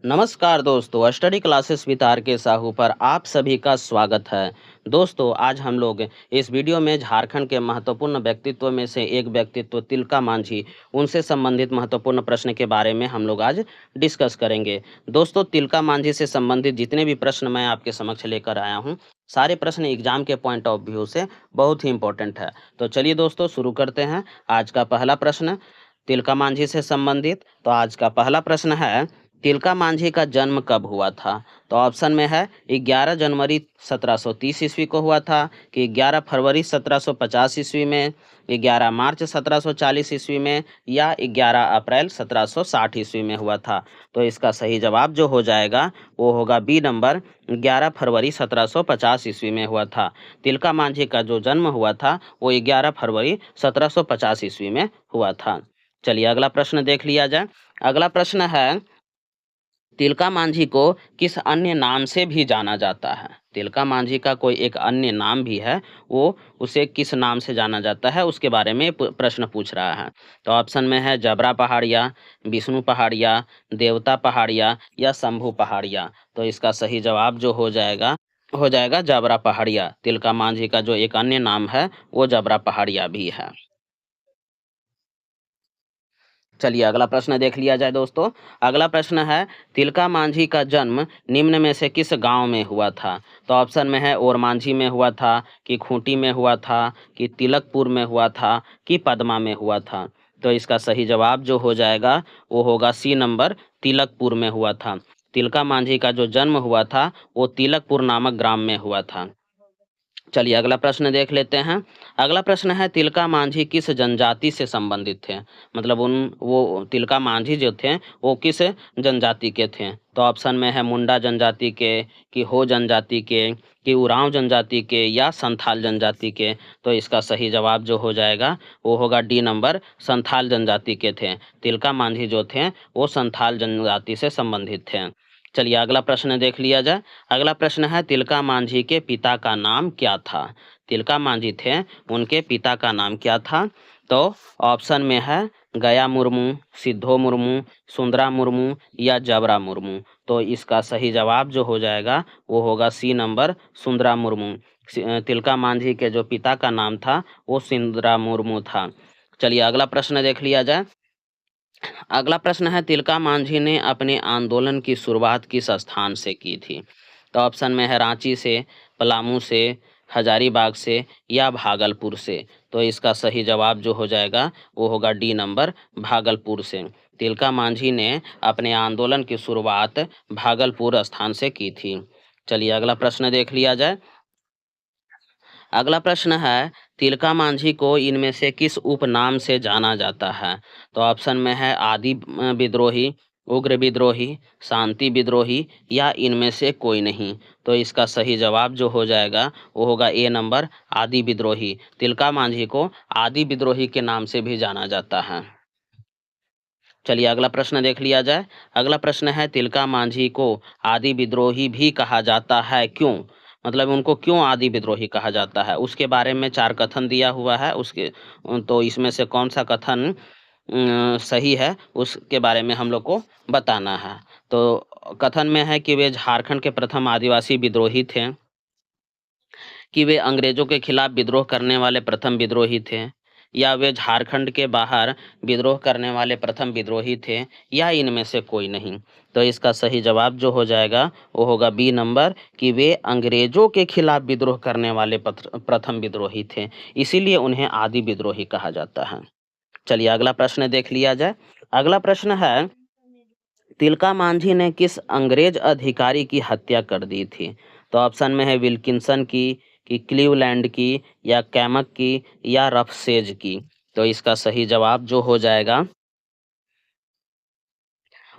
नमस्कार दोस्तों, study classes with are के साहू पर आप सभी का स्वागत है। दोस्तों, आज हम लोग इस वीडियो में झारखंड के महत्वपूर्ण व्यक्तित्व में से एक व्यक्तित्व तिलका मांझी, उनसे संबंधित महत्वपूर्ण प्रश्न के बारे में हम लोग आज डिस्कस करेंगे। दोस्तों, तिलका मांझी से संबंधित जितने भी प्रश्न मैं आपके समक्ष लेकर आया हूँ, सारे प्रश्न एग्जाम के पॉइंट ऑफ व्यू से बहुत ही इंपॉर्टेंट है। तो चलिए दोस्तों, शुरू करते हैं। आज का पहला प्रश्न तिलका मांझी से संबंधित। तो आज का पहला प्रश्न है, तिलका मांझी का जन्म कब हुआ था? तो ऑप्शन में है 11 जनवरी 1730 ईस्वी को हुआ था, कि 11 फरवरी 1750 ईस्वी में, 11 मार्च 1740 ईस्वी में, या 11 अप्रैल 1760 ईस्वी में हुआ था। तो इसका सही जवाब जो हो जाएगा वो होगा बी नंबर, 11 फरवरी 1750 ईस्वी में हुआ था। तिलका मांझी का जो जन्म हुआ था वो 11 फरवरी 1750 ईस्वी में हुआ था। चलिए अगला प्रश्न देख लिया जाए। अगला प्रश्न है, तिलका मांझी को किस अन्य नाम से भी जाना जाता है? तिलका मांझी का कोई एक अन्य नाम भी है, वो उसे किस नाम से जाना जाता है उसके बारे में प्रश्न पूछ रहा है। तो ऑप्शन में है जबरा पहाड़िया, विष्णु पहाड़िया, देवता पहाड़िया, या शंभू पहाड़िया। तो इसका सही जवाब जो हो जाएगा जबरा पहाड़िया। तिलका मांझी का जो एक अन्य नाम है वो जबरा पहाड़िया भी है। चलिए अगला प्रश्न देख लिया जाए दोस्तों। अगला प्रश्न है, तिलका मांझी का जन्म निम्न में से किस गांव में हुआ था? तो ऑप्शन में है ओरमांझी में हुआ था, कि खूंटी में हुआ था, कि तिलकपुर में हुआ था, कि पदमा में हुआ था। तो इसका सही जवाब जो हो जाएगा वो होगा सी नंबर, तिलकपुर में हुआ था। तिलका मांझी का जो जन्म हुआ था वो तिलकपुर नामक ग्राम में हुआ था। चलिए अगला प्रश्न देख लेते हैं। अगला प्रश्न है, तिलका मांझी किस जनजाति से संबंधित थे? मतलब वो तिलका मांझी जो थे वो किस जनजाति के थे? तो ऑप्शन में है मुंडा जनजाति के, कि हो जनजाति के, कि उरांव जनजाति के, या संथाल जनजाति के। तो इसका सही जवाब जो हो जाएगा वो होगा डी नंबर, संथाल जनजाति के थे। तिलका मांझी जो थे वो संथाल जनजाति से संबंधित थे। चलिए अगला प्रश्न देख लिया जाए। अगला प्रश्न है, तिलका मांझी के पिता का नाम क्या था? तिलका मांझी थे, उनके पिता का नाम क्या था? तो ऑप्शन में है गया मुर्मू, सिद्धो मुर्मू, सुंदरा मुर्मू, या जबरा मुर्मू। तो इसका सही जवाब जो हो जाएगा वो होगा सी नंबर, सुंदरा मुर्मू। तिलका मांझी के जो पिता का नाम था वो सुंदरा मुर्मू था। चलिए अगला प्रश्न देख लिया जाए। अगला प्रश्न है, तिलका मांझी ने अपने आंदोलन की शुरुआत किस स्थान से की थी? तो ऑप्शन में है रांची से, पलामू से, हजारीबाग से, या भागलपुर से। तो इसका सही जवाब जो हो जाएगा वो होगा डी नंबर, भागलपुर से। तिलका मांझी ने अपने आंदोलन की शुरुआत भागलपुर स्थान से की थी। चलिए अगला प्रश्न देख लिया जाए। अगला प्रश्न है, तिलका मांझी को इनमें से किस उपनाम से जाना जाता है? तो ऑप्शन में है आदि विद्रोही, उग्र विद्रोही, शांति विद्रोही, या इनमें से कोई नहीं। तो इसका सही जवाब जो हो जाएगा वो होगा ए नंबर, आदि विद्रोही। तिलका मांझी को आदि विद्रोही के नाम से भी जाना जाता है। चलिए अगला प्रश्न देख लिया जाए। अगला प्रश्न है, तिलका मांझी को आदि विद्रोही भी कहा जाता है, क्यों? मतलब उनको क्यों आदि विद्रोही कहा जाता है उसके बारे में चार कथन दिया हुआ है। उसके तो इसमें से कौन सा कथन सही है उसके बारे में हम लोग को बताना है। तो कथन में है कि वे झारखंड के प्रथम आदिवासी विद्रोही थे, कि वे अंग्रेजों के खिलाफ विद्रोह करने वाले प्रथम विद्रोही थे, या वे झारखंड के बाहर विद्रोह करने वाले प्रथम विद्रोही थे, या इनमें से कोई नहीं। तो इसका सही जवाब जो हो जाएगा वो होगा बी नंबर, कि वे अंग्रेजों के खिलाफ विद्रोह करने वाले प्रथम विद्रोही थे, इसीलिए उन्हें आदि विद्रोही कहा जाता है। चलिए अगला प्रश्न देख लिया जाए। अगला प्रश्न है, तिलका मांझी ने किस अंग्रेज अधिकारी की हत्या कर दी थी? तो ऑप्शन में है विल्किंसन की, कि क्लीवलैंड की, या कैमक की, या रफसेज की। तो इसका सही जवाब जो हो जाएगा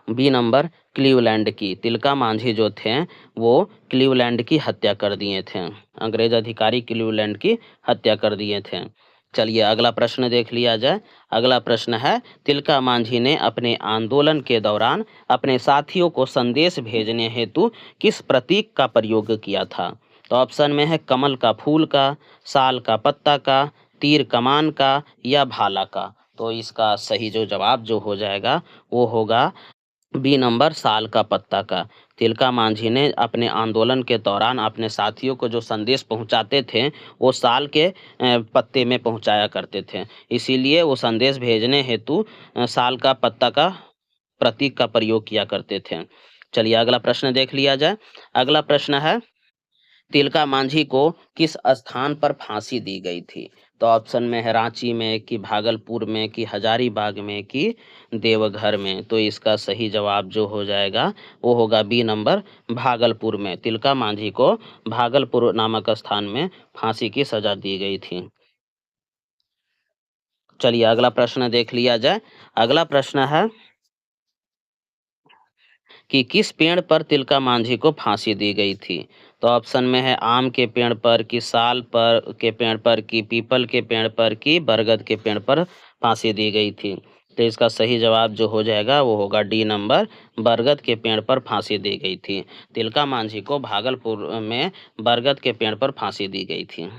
बी नंबर, क्लीवलैंड की। तिलका मांझी जो थे वो क्लीवलैंड की हत्या कर दिए थे। अंग्रेज अधिकारी क्लीवलैंड की हत्या कर दिए थे। चलिए अगला प्रश्न देख लिया जाए। अगला प्रश्न है, तिलका मांझी ने अपने आंदोलन के दौरान अपने साथियों को संदेश भेजने हेतु किस प्रतीक का प्रयोग किया था? तो ऑप्शन में है कमल का फूल का, साल का पत्ता का, तीर कमान का, या भाला का। तो इसका सही जो जवाब जो हो जाएगा वो होगा बी नंबर साल का पत्ता का। तिलका मांझी ने अपने आंदोलन के दौरान अपने साथियों को जो संदेश पहुंचाते थे वो साल के पत्ते में पहुंचाया करते थे। इसीलिए वो संदेश भेजने हेतु साल का पत्ता का प्रतीक का प्रयोग किया करते थे। चलिए अगला प्रश्न देख लिया जाए। अगला प्रश्न है, तिलका मांझी को किस स्थान पर फांसी दी गई थी? तो ऑप्शन में है रांची में, कि भागलपुर में, कि हजारीबाग में, कि देवघर में। तो इसका सही जवाब जो हो जाएगा वो होगा बी नंबर, भागलपुर में। तिलका मांझी को भागलपुर नामक स्थान में फांसी की सजा दी गई थी। चलिए अगला प्रश्न देख लिया जाए। अगला प्रश्न है कि किस पेड़ पर तिलका मांझी को फांसी दी गई थी? तो ऑप्शन में है आम के पेड़ पर, कि साल पर के पेड़ पर, कि पीपल के पेड़ पर, कि बरगद के पेड़ पर फांसी दी गई थी। तो इसका सही जवाब जो हो जाएगा वो होगा डी नंबर, बरगद के पेड़ पर फांसी दी गई थी। तिलका मांझी को भागलपुर में बरगद के पेड़ पर फांसी दी गई थी।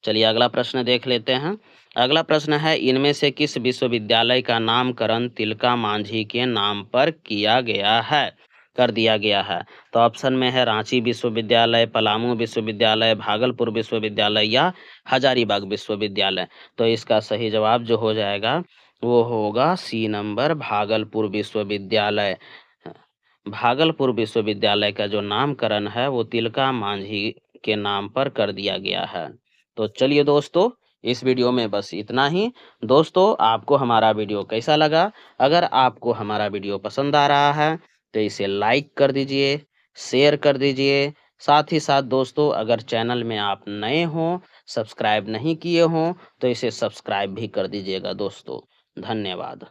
चलिए अगला प्रश्न देख लेते हैं। अगला प्रश्न है, इनमें से किस विश्वविद्यालय का नामकरण तिलका मांझी के नाम पर किया गया है, कर दिया गया है? तो ऑप्शन में है रांची विश्वविद्यालय, पलामू विश्वविद्यालय, भागलपुर विश्वविद्यालय, या हजारीबाग विश्वविद्यालय। तो इसका सही जवाब जो हो जाएगा वो होगा सी नंबर, भागलपुर विश्वविद्यालय। भागलपुर विश्वविद्यालय का जो नामकरण है वो तिलका मांझी के नाम पर कर दिया गया है। तो चलिए दोस्तों, इस वीडियो में बस इतना ही। दोस्तों, आपको हमारा वीडियो कैसा लगा? अगर आपको हमारा वीडियो पसंद आ रहा है तो इसे लाइक कर दीजिए, शेयर कर दीजिए। साथ ही साथ दोस्तों, अगर चैनल में आप नए हों, सब्सक्राइब नहीं किए हों, तो इसे सब्सक्राइब भी कर दीजिएगा दोस्तों। धन्यवाद।